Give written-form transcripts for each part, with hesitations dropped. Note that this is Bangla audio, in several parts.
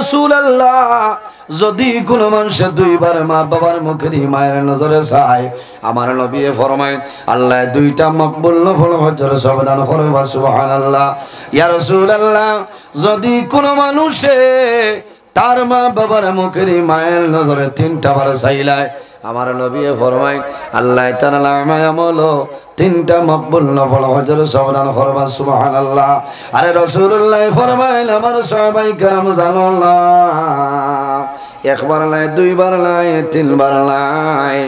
রাসূলুল্লাহ যদি কোনো মানুষ দুইবার মা বাবার মুখের মায়ের নজরে চায় আমার নবী ফরমায় আল্লাহ দুইটা মকবুল নফল হজের সব দান করবে সুবহানাল্লাহ। ইয়া রাসূলুল্লাহ যদি কোনো মানুষে তার মা বাবার মুখের মায়ের নজরে তিনটা বার চাইলায় আমার নবী ফরমায় আল্লাহ তাআলা আমল তিনটা মকবুল নফল হজের সব দান করবে সুবহানাল্লাহ। আরে রাসূলুল্লাহ ফরমাইল আমার সাহাবাই کرام জানো না একবার নাই দুইবার নাই তিনবার নাই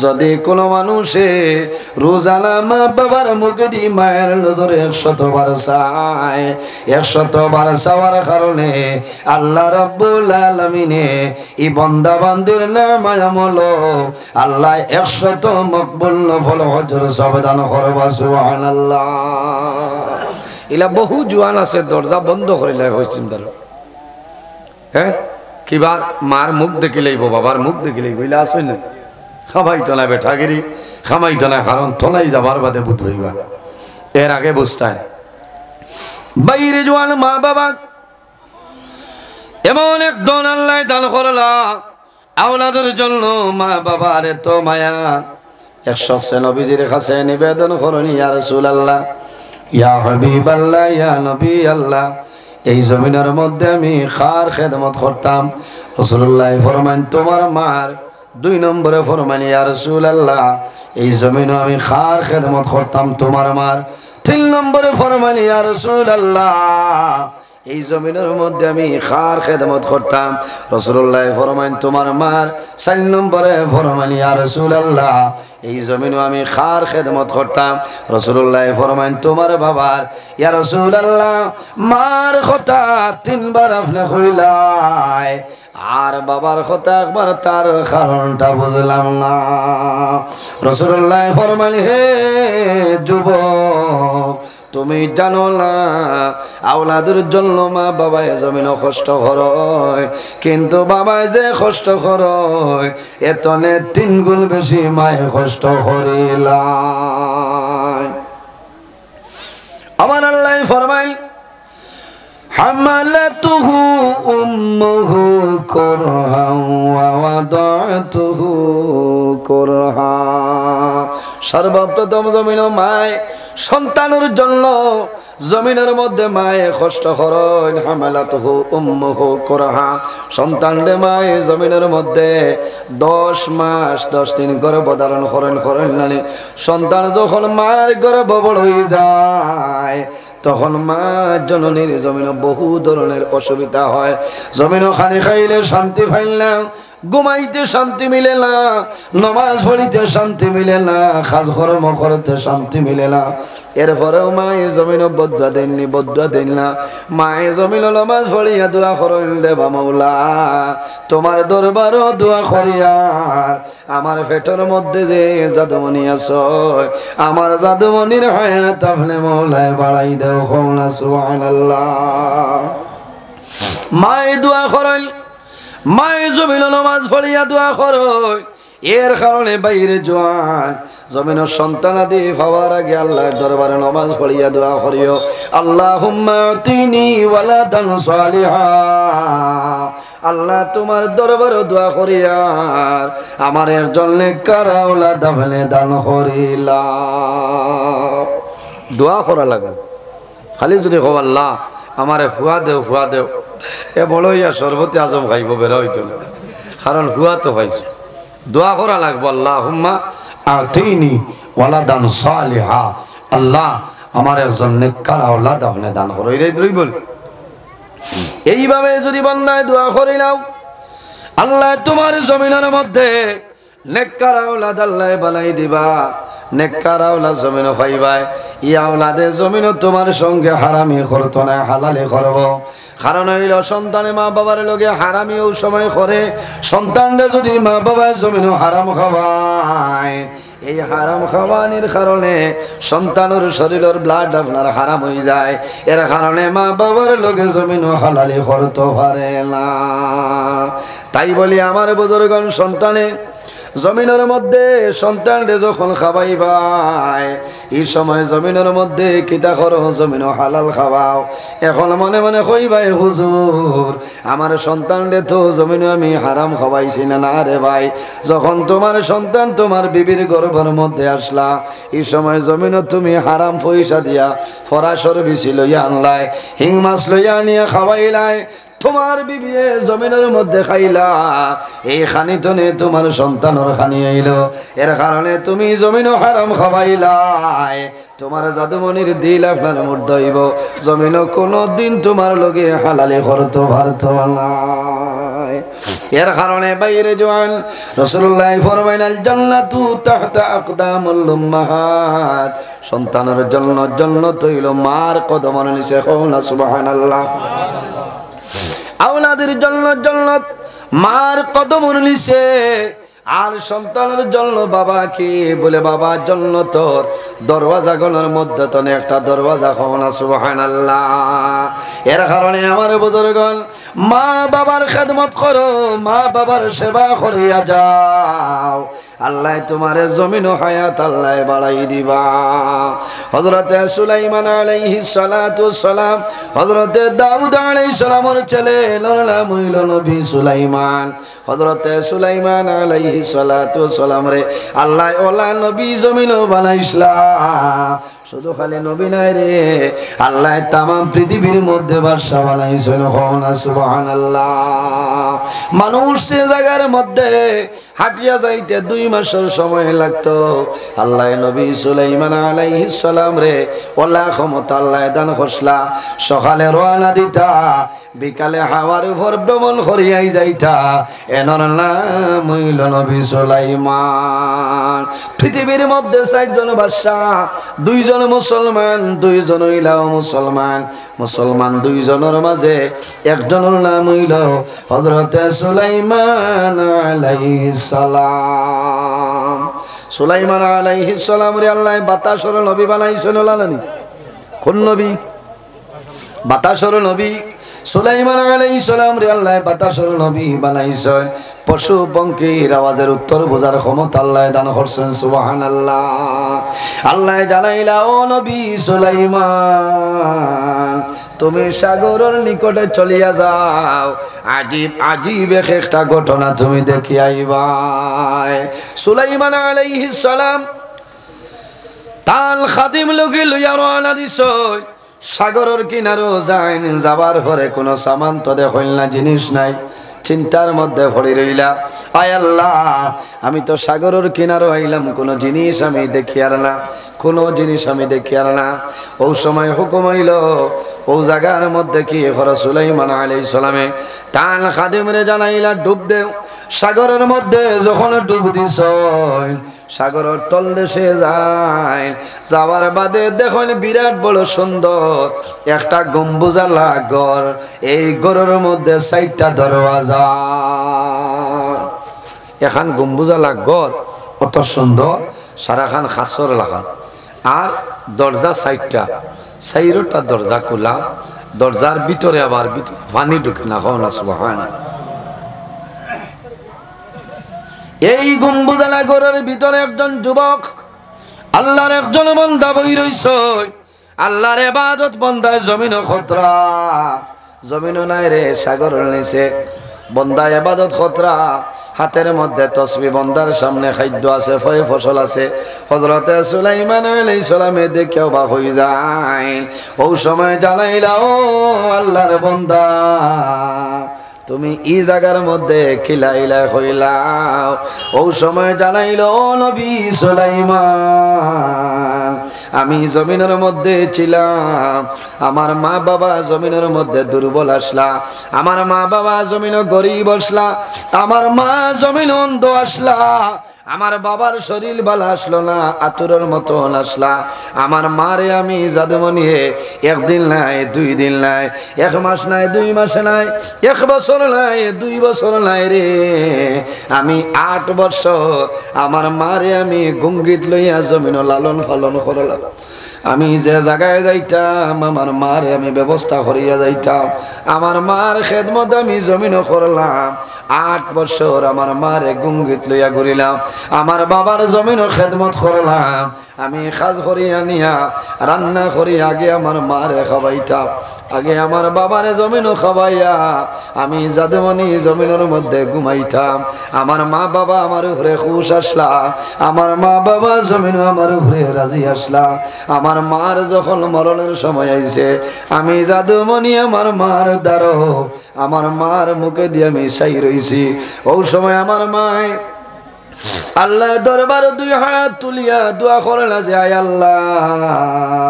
যদি কোনো মানুষে রোজানা মা বাবার মুখে দি মায়ের নজরে 100 বার চায় 100 বার চাওয়ার কারণে আল্লাহ রাব্বুল আলামিনে এই বান্দা বান্দির নামায় আমল আল্লাহ 100 মকবুল নফল হজের সব দান করবে সুবহানাল্লাহ। ইলা বহু জওয়ান আছে দরজা বন্ধ করিলে হইছিম দার হ্যাঁ কিবার মার মুখ দেখিলেই বাবার মুখ দেখিলেই কইলা আসই না খামাই তো না বেঠাগিরি খামাই তো না কারণ তোলাই যাবার বাদে বুধ হইবা এর আগে বুঝতায় বাইরে জওয়ান মা বাবা এমন একজন আল্লাহ দান করলা আওলাদের জন্য মা বাবার এত মায়া এক শখসে নবীজির কাছে নিবেদন করনি ইয়া রাসূলুল্লাহ ইয়া হাবিবাল্লাহ ইয়া নবী আল্লাহ এই জমিনের মধ্যে আমি খার খেদমত করতাম রাসূলুল্লাহ ফরমান তোমার মার 2 নম্বরে ফরমান ইয়া রাসূলুল্লাহ এই জমিনে আমি খার খেদমত করতাম তোমার মার 3 নম্বরে ফরমান ইয়া রাসূলুল্লাহ এই জমিনের মধ্যে আমি খার খেদমত করতাম রাসূলুল্লাহ ফরমান তোমার মার 4 নম্বরে ফরমান ইয়া রাসূলুল্লাহ এই জমিনে আমি খার খেদমত করতাম রাসূলুল্লাহ ফরমান তোমার বাবার ইয়া রাসূলুল্লাহ মার কথা 3 বার আপনি কইলাই আর বাবার কথা একবার তার কারণটা বুঝলাম না রাসূলুল্লাহ ফরমান হে যুবক তুমি জানো না আওলাদের জন্য মা বাবায় জমিন কষ্ট করে কিন্তু বাবায় যে কষ্ট করে এতনে 3 গুণ বেশি মায়ে কষ্ট করিলা আমার আল্লাহ ফরমাইল হামালাতুহু উম্মুহু কুরহান ওয়া ওয়াদাতুহু কুরহা সর্বপ্রথম জমিন মায় সন্তানের জন্য জমিনের মধ্যে মায়ে কষ্ট করেন হামালাতুহু উম্মুহু কুরহা সন্তানরে মায়ে জমিনের মধ্যে 10 মাস 10 দিন গর্ভধারণ করেন নানি সন্তান যখন মায়ের গর্ভে বড় হয়ে যায় তখন মা জননীর জমিনে বহু ধরনের অসুবিধা হয় জমিনে খানি খাইলে শান্তি পাইল না ঘুমাইতে শান্তি মিলে না নামাজ পড়িতে শান্তি মিলে না কাজ কর্ম করতে শান্তি মিলে না এরপরেও মায়ে জমিনে বদুয়া দেন না মায়ে জমিনে নামাজ পড়িয়া দোয়া করেন দেবা মাওলা তোমার দরবারও দোয়া করিয়ার আমার পেটের মধ্যে যে জাদুমণি আছে আমার জাদুমণির হায়াত আপনি মাওলায় বাড়াই দাও না সুবহানাল্লাহ মায়ে দোয়া করেন মায়ে জমিনে নামাজ পড়িয়া দোয়া করয় এর কারণে বাইরে জওয়ান জমিন সন্তানাদি পাওয়ার আগে আল্লাহর দরবারে নামাজ পড়িয়া দোয়া করিও আল্লাহুম্মা আতিনি ওয়ালাদান সালিহা আল্লাহ তোমার দরবারে দোয়া করিয়া আমার একজন নেককার আওলাদ আপনি দান করিলা দোয়া করা লাগে খালি যদি কও আল্লাহ আমারে ফুয়া দেও এ বড় ইয়া সর্বতে আজম খাইব বেরা হইতো না কারণ ফুয়া তো পাইছে দোয়া করা লাগবো আল্লাহুম্মা আতিনি ওয়ালাদান সালিহা আল্লাহ আমার একজন নেককার আওলাদ আপনি দান করো এটাই তুই বল এইভাবে যদি বান্দায় দোয়া করিলাও আল্লাহ তোমার জমিনের মধ্যে নেককার আওলাদ আল্লাহ বানাই দিবা নেককার আওলাদ জমিন পাইবাই ই আওলাদে জমিন তোমার সঙ্গে হারামি করতো না হালালে করব কারণ হইল সন্তানে মা বাবার লগে হারামিও সময় করে সন্তানরে যদি মা বাবার জমিন হারাম খাওয়ায় এই হারাম খাওয়ানির কারণে সন্তানের শরীরের ব্লাড আপনার হারাম হয়ে যায় এর কারণে মা বাবার লগে জমিন হালালি করতে পারে না তাই বলি আমার বুজুর্গণ সন্তানে জমিনের মধ্যে সন্তানরে যখন খাওয়াইবাই এই সময় জমিনের মধ্যে কিতা করো জমিন হালাল খাওয়াও এখন মনে মনে কইবাই হুজুর আমার সন্তানরে তো জমিনে আমি হারাম খাওয়াইছি না। না রে ভাই, যখন তোমার সন্তান তোমার বিবির গর্ভের মধ্যে আসলা এই সময় জমিনে তুমি হারাম পয়সা দিয়া ফরাসর বিচি লইয়া আনলাই, হিং মাছ লইয়া নিয়ে খাওয়াইলাই, তোমার বিবি জমিনের মধ্যে খাইলা, এই খানিতনে তোমার সন্তানের খানি আইলো, এর কারণে তুমি জমিনও হারাম খাওয়াইলাই। তোমার জাদুমনির দিল আপনার মধ্যে হইব, জমিনও কোনো দিন তোমার লগে হালালি করতে পারত না। এর কারণে বাইরে জোয়ান রাসূলুল্লাহ ফরমাইলেন জান্নাতু তাহতা আকদামুল উম্মাহাত, সন্তানের জন্য জান্নাত হইল মার কদমের নিচে। কওনা সুবহানাল্লাহ। আওলাদের জন্য জান্নাত মার কদমের নিচে, আর সন্তানের জন্য বাবা কি বলে বাবার জন্য তোর দরওয়াজা গণের মধ্যে তো একটা দরওয়াজা। কওনা সুবহানাল্লাহ। এর কারণে আমার বুজুর্গণ মা বাবার খেদমত করো, মা বাবার সেবা করিয়া যাও, আল্লাহ তোমার জমিন ও হায়াত আল্লাহ বাড়াই দিবা। হযরতে সুলাইমান আলাইহিস সালাতু সালাম, হযরতে দাউদ আলাইহিস সালামের ছেলে নাম হইল নবী সুলাইমান। হযরতে সুলাইমান আলাইহিস সালাতু সালাম রে আল্লাহ ওলা নবী জমিন বানাইছলা। শুধু খালি নবী নাই রে, আল্লাহ তাম পৃথিবীর মধ্যে বাদশা বানাইছেন। কওনা সুবহানাল্লাহ। মানুষ সে জায়গার মধ্যে হাঁটিয়া যাইতে 2 মাসের সময় লাগতো, আল্লাহ নবী সুলাইমান আলাইহিস সালাম রে ওলা ক্ষমতা আল্লাহ দান করছলা। সকালে রওনা দিতা, বিকালে হাওয়ার উপর ভ্রমণ করিয়াই যাইতা, এনর নাম হইল নবী সুলাইমান। পৃথিবীর মধ্যে 4 জন বাদশা, 2 জন মুসলমান, 2 জন হইলাও মুসলমান। মুসলমান 2 জনের মাঝে একজনের নাম হইল হযরতে সুলাইমান আলাইহিস সালাম। সুলাইমান আলাইহিস সালাম রে আল্লাহ বাতাসর নবী বানাইছেন। লালানি কোন নবী? বাতাসর নবী সুলাইমান আলাইহিস সালাম রে আল্লাহ বাতাসর নবী বানাইছেন। পশু পঙ্খির আওয়াজের উত্তর বোঝার ক্ষমতা আল্লাহ দান করছেন। সুবহানাল্লাহ। আল্লাহ জানাইলা ও নবী সুলাইমান তুমি সাগরের নিকটে চলিয়া যাও, আজীব আজীব একটা ঘটনা তুমি দেখি আইবা। সুলাইমান আলাইহিস সালাম তাল খাদিম লগে লইয়া রওনা দিছই। সাগরের কিনারও যাইন, যাবার পরে কোনো সামান তো দেখল না, জিনিস নাই। চিন্তার মধ্যে পড়ে রইলা, আয় আল্লাহ আমি তো সাগরের কিনারও আইলাম, কোনো জিনিস আমি দেখি আর না, কোনো জিনিস আমি দেখি আর না। ও সময় হুকুম হইল ও জায়গার মধ্যে কি হর সুলাইমান আলাইহিস সালামে তান খাদিমরে জানাইলা ডুব দেও। সাগরের মধ্যে যখন ডুব দিছ সাগরের তলদেশে যায়, যাওয়ার বাদে দেখুন বিরাট বড় সুন্দর একটা গম্বুজালা ঘর। এই ঘরের মধ্যে 4টা দরওয়াজা। এখন গম্বুজালা ঘর অত সুন্দর, সারাখান খাসর লাগান, আর দরজা 4টা, 4টা দরজা খোলা। দরজার ভিতরে আবার পানি ঢুকে না। কওনা সুবহানাল্লাহ। এই গম্বুজালা ঘরের ভিতরে একজন যুবক আল্লাহর একজন বান্দা বই রইছে। আল্লাহর ইবাদত বন্দায় জমিন খতরা, জমিন নাই রে সাগরের নিচে। বন্দা ইবাদত খতরা, হাতের মধ্যে তসবিহ, বন্দার সামনে খাদ্য আছে, ফল ফসল আছে। হযরতে সুলাইমান আলাইহিস সালামে দেখে অবাক হয়ে যায়। ও সময় জানাইলা ও আল্লাহর বান্দা তুমি এই জায়গার মধ্যে খিলাইলা হইলাও। ও সময় জানাইল ও নবী সুলাইমান আমি জমিনের মধ্যে ছিলাম, আমার মা বাবা জমিনের মধ্যে দুর্বল আসলা, আমার মা বাবা জমিন গরিব আসলা, আমার মা জমিন অন্ধ আসলা, আমার বাবার শরীর ভালো আসলো না, আতুরের মতন আসলা। আমার মারে আমি জাদুমণি একদিন নাই, 2 দিন নাই, 1 মাস নাই, 2 মাস নাই, 1 বছর নাই, 2 বছর নাই রে। আমি 8 বছর আমার মারে আমি গুঙ্গিত লইয়া জমিন লালন পালন করলাম। আমি যে জায়গায় যাইতাম আমার মারে আমি ব্যবস্থা করিয়া যাইতাম। আমার মার খেদমত আমি জমিন করলাম। 8 বছর আমার মারে গুঙ্গিত লইয়া ঘুরিলাম। আমার বাবার জমিন খেদমত করলাম। আমি কাজ করিয়া নিয়া রান্না করি আগে আমার মারে খাওয়াইতাম, আগে আমার বাবারে জমিনও খাওয়াইয়া আমি জাদুমণি জমিনের মধ্যে ঘুমাইতাম। আমার মা বাবা আমার উপরে খুশ আসলা, আমার মা বাবা জমিনও আমার উপরে রাজি আসলা। আমার মার যখন মরণের সময় আইছে আমি জাদুমণি আমার মার দ্বারো আমার মার মুখে দিয়ে আমি চাই রইছি। ওই সময় আমার মায় আল্লাহ দরবার 2 হাত তুলিয়া দোয়া করলা যে আয় আল্লাহ,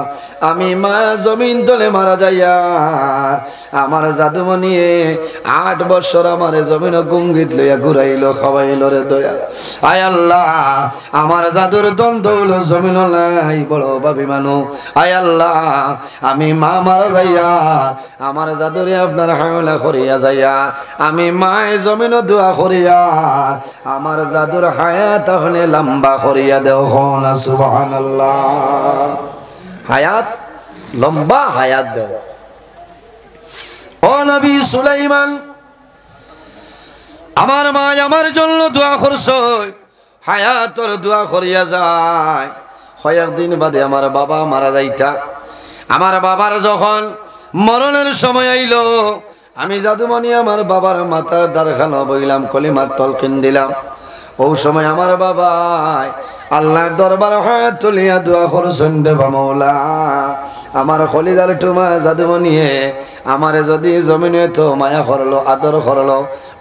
আমি মা জমিন তলে মারা যাইয়া আমার জাদুমণি 8 বছর আমার জমিন গুঙ্গিত লইয়া ঘুরাইলো খাওয়াইলো রে দয়া। আয় আল্লাহ, আমার জাদুর দ্বন্দ্ব হলো জমিন নাই বড় ভাবি মানু। আয় আল্লাহ, আমি মা মারা যাইয়া আমার জাদুরে আপনার হাওলা করিয়া যাইয়া আমি মায় জমিন দোয়া করিয়া আমার জাদুর হায়াত তাহলে লম্বা করিয়া দেও না। সুবহানাল্লাহ, হায়াত লম্বা হায়াত দেও। ও নবী সুলাইমান, আমার মা আমার জন্য দোয়া করছ, হায়াতর দোয়া করিয়া যায়। কয়েকদিন বাদে আমার বাবা মারা যাইতা। আমার বাবার যখন মরণের সময় আইল আমি জাদুমণি আমার বাবার মাথার দ্বারখানা বইলাম, কলিমার তলকিন দিলাম। ওই সময় আমার বাবা আল্লাহর দরবার হাত তুলিয়া দোয়া করছেন রে মাওলা, আমার খলিদার টুমা জাদুমণি আমারে যদি জমিনে তো মায়া করলো, আদর করলো,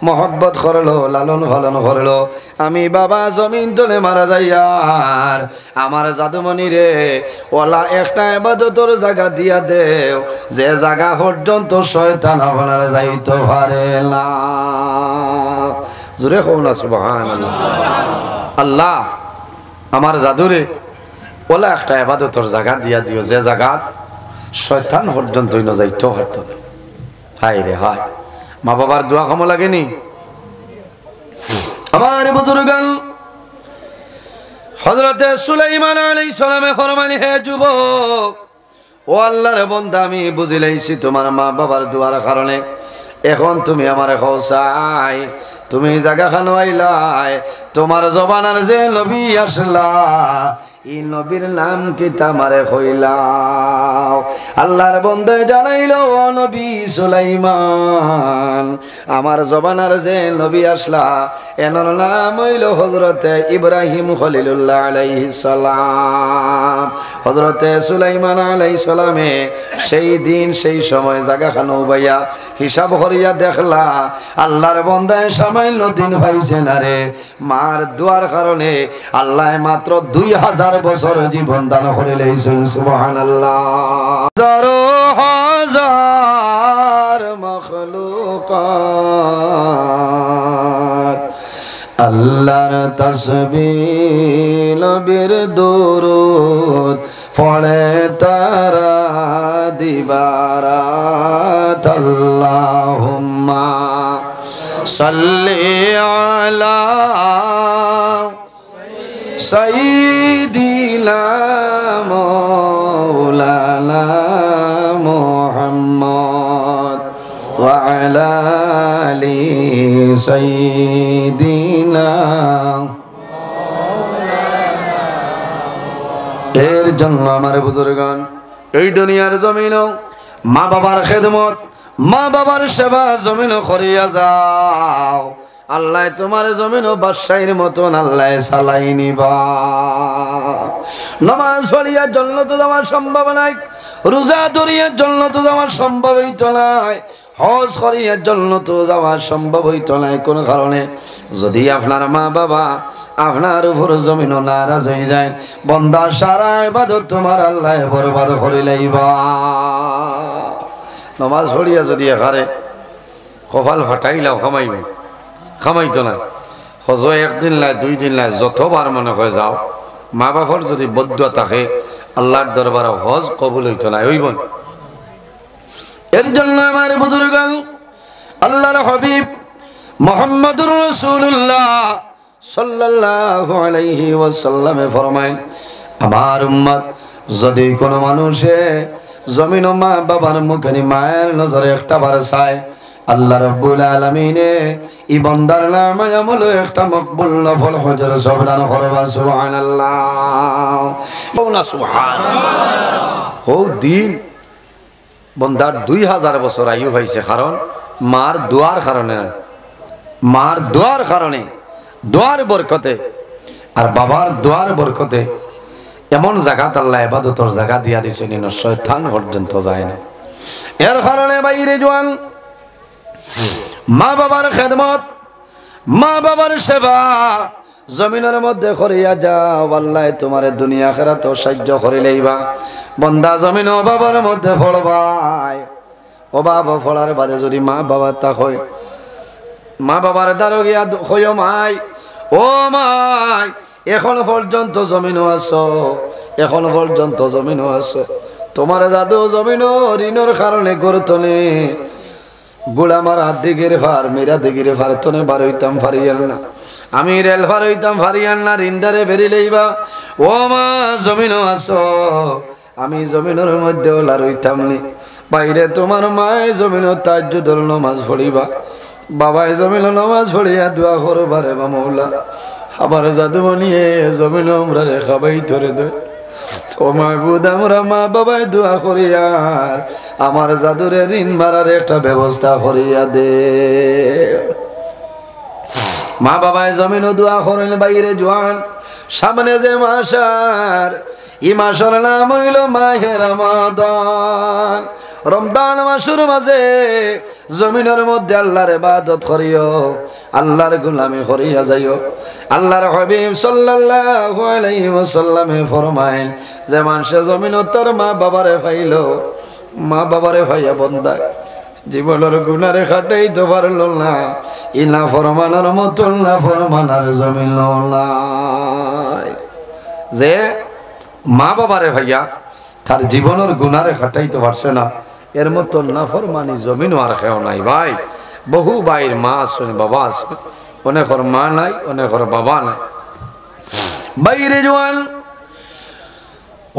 মহব্বত করলো, লালন পালন করলো, আমি বাবা জমিন তলে মারা যাইয়ার আমার জাদুমণি রে ওলা একটা ইবাদতের জায়গা দিয়া দেও যে জায়গা পর্যন্ত শয়তান আপনার যাইতে পারে না। জোরে কও না সুবহানাল্লাহ। আল্লাহ, আমার জাদুরে ওলা একটা ইবাদতের জায়গা দিয়া দিও যে জায়গা শয়তান পর্যন্ত ন যাইতেও পারতো না। হায় রে হায়, মা বাবার দোয়া কম লাগেনি? আমার বুজুর্গান হযরতে সুলাইমান আলাইহিস সালামে ফরমানি, হে যুবক, ও আল্লাহর বান্দা, আমি বুঝি লাইছি তোমার মা বাবার দোয়ার কারণে এখন তুমি আমারে খোসাই, তুমি জায়গা খানো আইলাই, তোমার জবানার যে নবী আসলা এই নবীর নাম কি তামারে হইলাও। আল্লাহর বন্দে জানাইলো ও নবী সুলাইমান, আমার জবানার যে নবী আসলা এনার নাম হইল হযরতে ইব্রাহিম খলিলুল্লাহ আলাইহিস সালাম। হযরতে সুলাইমান আলাইহিস সালামে সেই দিন সেই সময় জায়গা খানো বাইয়া হিসাব করিয়া দেখলা আল্লাহর বন্দায় সামান্য দিন পাইছে না রে। মার দোয়ার কারণে আল্লাহ মাত্র 2000 বছর জীবন দান করে লইছেন। সুবহানাল্লাহ। হাজারো হাজার মাখলুকাত আল্লাহর তাসবিহ নবীর দরুদ পড়ে তারা দিবারাত। আল্লাহুম্মা সাল্লি আলা সাইয়্যিদিনা মাওলানা মুহাম্মদ ওয়া আলা আলি সাইয়্যিদিনা। এর জন্য আমার বুজুর্গান এই দুনিয়ার জমিনও মা বাবার খেদমত, মা বাবার সেবা জমিন করিয়া যাও। আল্লাহ তোমার জমিন ও বাদশাহীর মতন আল্লাহ চালাই নিবা। নামাজ পড়িয়া জান্নাতে যাওয়ার সম্ভব নাই, রোজা ধরিয়া জান্নাতে যাওয়ার সম্ভব হইত নাই, হজ করিয়া জান্নাতে যাওয়ার সম্ভব হইত নাই। কোন কারণে? যদি আপনার মা বাবা আপনার উপর জমিন নারাজ হয়ে যায়, বন্দা সারা ইবাদত তোমার আল্লাহ বরবাদ করে লাইবা। নামাজ পড়িয়া যদি এখানে কপাল ফাটাইলাও খামাইতো না, হজ একদিন লাই 2 দিন লাই যতবার মনে হয় যাও মা বাবার যদি বদুয়া থাকে আল্লাহর দরবারে হজ কবুল হইতো না হইব এর জন্য আমার বুজুর্গান আল্লাহর হাবিব মুহাম্মদুর রাসূলুল্লাহ সাল্লাল্লাহু আলাইহি ওয়াসাল্লামে ফরমায় আমার উম্মত যদি কোনো মানুষে জমিন ও মা বাবার মুখে মায়ের নজরে একটা বার চায় আল্লাহ রাব্বুল আলামিনে ই বান্দার নামে আমল একটা মকবুল নফল হজের সব দান করবা সুবহানাল্লাহ ওনা সুবহানাল্লাহ ও দিন বান্দার 2000 বছর আয়ু হইছে কারণ মার দোয়ার কারণে মার দোয়ার কারণে দোয়ার বরকতে আর বাবার দোয়ার বরকতে এমন জায়গাত আল্লাহ ইবাদতের জায়গা দিয়া দিছেন না শয়তান পর্যন্ত যায় না এর কারণে বাইরে জওয়ান মা বাবার খেদমত মা বাবার সেবা জমিনের মধ্যে করিয়া যাও আল্লাহ তোমার দুনিয়া আখিরাত সাহায্য করে লইবা বান্দা জমিন ও বাবার মধ্যে ফলবাই ও বাবা ফলার বাদে যদি মা বাবা তা হয় মা বাবার দ্বারা গিয়া হইও মাই ও মাই এখন পর্যন্ত জমিনও আছো এখন পর্যন্ত জমিনও আছো তোমার জাদু জমিন ঋণের কারণে গড়তনে গোলা মারা দিগের ভার মেরা দিগের ভার তনে বার হইতাম ফারিয়াল না আমি রেল ভার হইতাম ফারিয়াল না রিন্দারে বেরি লইবা ও মা জমিনও আছো আমি জমিনের মধ্যে ওলা রইতাম নি বাইরে তোমার মায় জমিনও তাজ্জুদের নামাজ পড়িবা বাবাই জমিন নামাজ পড়িয়া দোয়া করবারে বা মৌলা আবার জাদু বলিয়ে জমিন আমরা খাবাই ধরে দে ও মাহবুদ আমরা মা বাবাই দোয়া করিয়া আমার জাদুরে ঋণ মারার একটা ব্যবস্থা করিয়া দে মা বাবাই জমিন দোয়া করেন বাইরে জোয়ান সামনে যে মাসার ই মাসের নাম হইল মাহে রমাদান রমজান মাসের মাঝে জমিনের মধ্যে আল্লাহর ইবাদত করিও আল্লাহর গোলামি করিয়া যাইও আল্লাহর হাবিব সাল্লাল্লাহু আলাইহি ওয়াসাল্লামে ফরমাইল যে মানুষে জমিনত তার মা বাবারে পাইলো মা বাবারে পাইয়া বন্দা জীবনের গুনারে খাটাইতে পারল না ইনা ফরমানের মতন না ফরমানার জমিন নাই যে মা বাবারে ভাইয়া তার জীবনের গুনারে খাটাইতে পারছে না এর মতন না ফরমানি জমিন আর কেউ নাই ভাই বহু ভাইয়ের মা আসেন বাবা আসেন অনেকর মা নাই অনেকর বাবা নাই বাইরে জোয়ান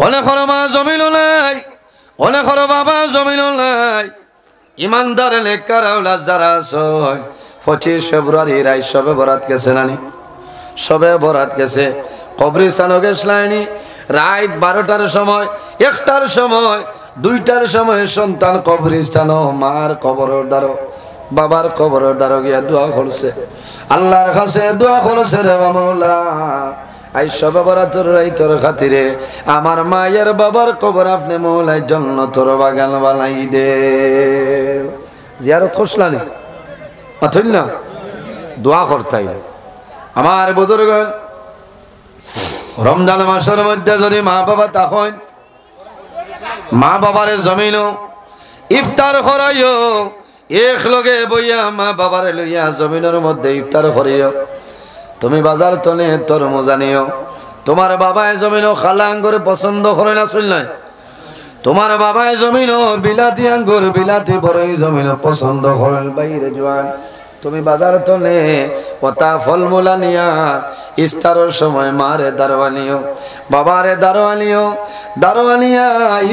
অনেকর মা জমিন নাই অনেকর বাবা জমিন নাই ইমানদার নেককারওয়ালা যারা আছেন 25 ফেব্রুয়ারি রাত সবে বরাত গেছে নানি সবে বরাত গেছে কবরস্থানে গেছলানি রাত 12টার সময় 1টার সময় 2টার সময় সন্তান কবরস্থান মার কবরের দ্বারা বাবার কবরের দ্বারা গিয়া দোয়া করছে আল্লাহর কাছে দোয়া করছে রে মাওলা আই সবে বরাতের রাতের খাতিরে আমার মায়ের বাবার কবর আপনি মৌলাই জান্নাতের বাগান বানাই দে জিয়ারত করছলানি আথইল না দোয়া করতাই আমার বুজুর্গ রমজান মাসের মধ্যে যদি মা বাবা তখন মা বাবারে জমিনো ইফতার করাইও এক লগে বইয়া মা বাবারে লইয়া জমিনের মধ্যে ইফতার করিও তুমি বাজার তনে তোর মজা নিও তোমার বাবায় জমিনো খালা আঙ্গুর পছন্দ করে না শুনল তোমার বাবায় জমিনো বিলাতি আঙ্গুর বিলাতি বড়ই জমিনো পছন্দ করেন বাইরে জোয়ান তুমি বাজার তনে পতা ফলমূলা নিয়া ইফতারের সময় মারে দারওয়ানিও বাবারে দারওয়ানিয়া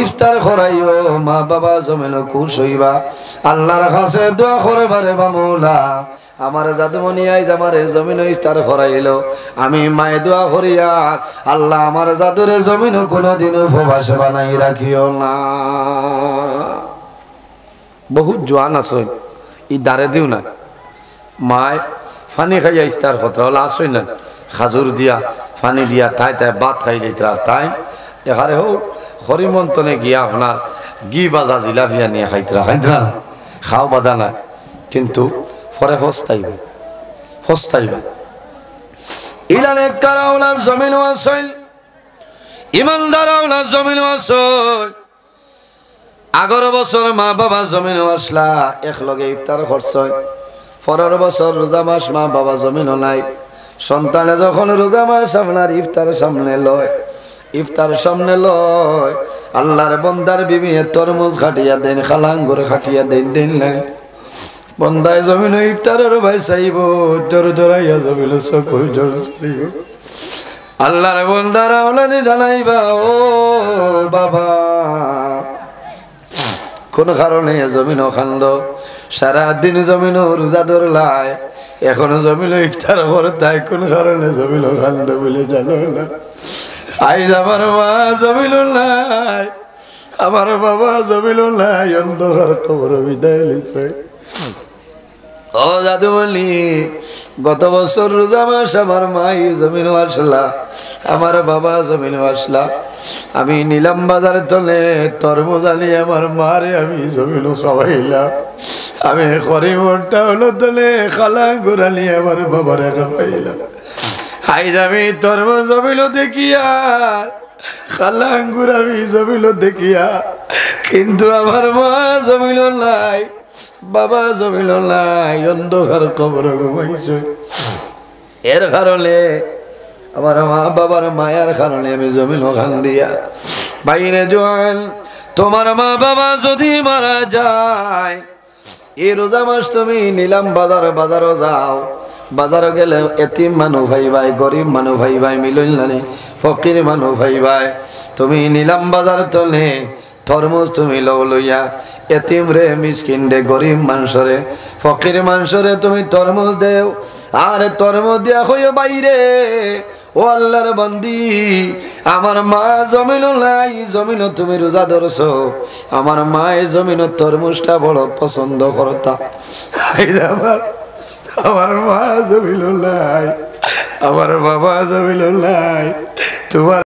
ইফতার করাইও মা বাবা জমিনো খুশ হইবা আল্লাহর কাছে দোয়া করবারে বা মৌলা আমার জাদুমণি আইজ আমার জমিন ইফতার করাইলো আমি মায়ে দোয়া করিয়া আল্লাহ আমার জাদুরে জমিন কোনোদিন উপবাস বানাই রাখিও না বহুত জোয়ান আছে ই দাঁড়ে দিও না মায় ফানি খাইয়া ইফতার কথা হল আসই না খাজুর দিয়া ফানি দিয়া তাই তাই ভাত খাই লইতরা তাই এখানে হোক হরিমন্তনে গিয়া আপনার ঘি বাজা জিলাপিয়া নিয়ে খাইতরা খাও বাধা না কিন্তু পরে ফস্তাইবে ইলানে কারাওলা জমিন আসল ইমানদারাওলা জমিন আসল আগর বছর মা বাবা জমিন আসলা একলগে ইফতার করছয় পরের বছর রোজা মাস মা বাবা জমিন নাই সন্তানে যখন রোজা মাস আপনার ইফতার সামনে লয়, ইফতার সামনে লয়, আল্লাহর বন্দার বিবি তরমুজ খাটিয়া দেন, খালাঙ্গুর খাটিয়া দেন, দেন নাই বন্দায় জমিন ইফতারের ভাই চাইব, জোর জোরাইয়া জমিল চকুর জোর চাইব। আল্লাহর বন্দার আওলানি জানাইবা, ও বাবা কোন কারণে জমিন খান্দ, সারাদিন জমিন রোজা ধরলাই, এখনো জমিল ইফতার করতাই, কোন কারণে জমিল খান্দ বলে জানো না। আইজ আমার মা জমিল নাই, আমার বাবা জমিল নাই, অন্ধকার কবর বিদায় লিছে। ও দাদু বলি, গত বছর রোজা মাস আমার মাই জমিন আসলা, আমার বাবা জমিন আসলা, আমি নিলাম বাজার তলে তরমুজ আনি আমার মারে আমি জমিন খাওয়াইলাম, আমি করিমটা হলো তলে খালা গোড়ালি আমার বাবারে খাওয়াইলাম। আইজ আমি তরমুজ জমিল দেখিয়া, খালা আঙ্গুর আমি জমিল দেখিয়া, কিন্তু আমার মা জমিল নাই, বাবা জমিল নাই, অন্ধকার কবর ঘুমাইছে। এর কারণে আমার মা বাবার মায়ার কারণে আমি জমিন খান দিয়া। বাইরে জোয়ান, তোমার মা বাবা যদি মারা যায়, এই রোজা মাস তুমি নিলাম বাজারও যাও, বাজারও গেলে এতিম মানুষ ভাই ভাই, গরিব মানুষ ভাই ভাই মিলন নানি, ফকির মানুষ ভাই ভাই, তুমি নিলাম বাজার তলে তরমুজ তুমি লও লইয়া, এতিম রে, মিসকিন রে, গরিব মানুষরে, ফকির মানুষরে তুমি তরমুজ দেও। আর তরমুজ দিয়া হইও বাইরে, ও আল্লাহর বান্দি, আমার মা জমিন নাই, জমিন তুমি রোজা ধরছো, আমার মায়ের জমিন তরমুজটা বড় পছন্দ করতা। আমার মা জমিন নাই, আমার বাবা জমিন নাই, তোমার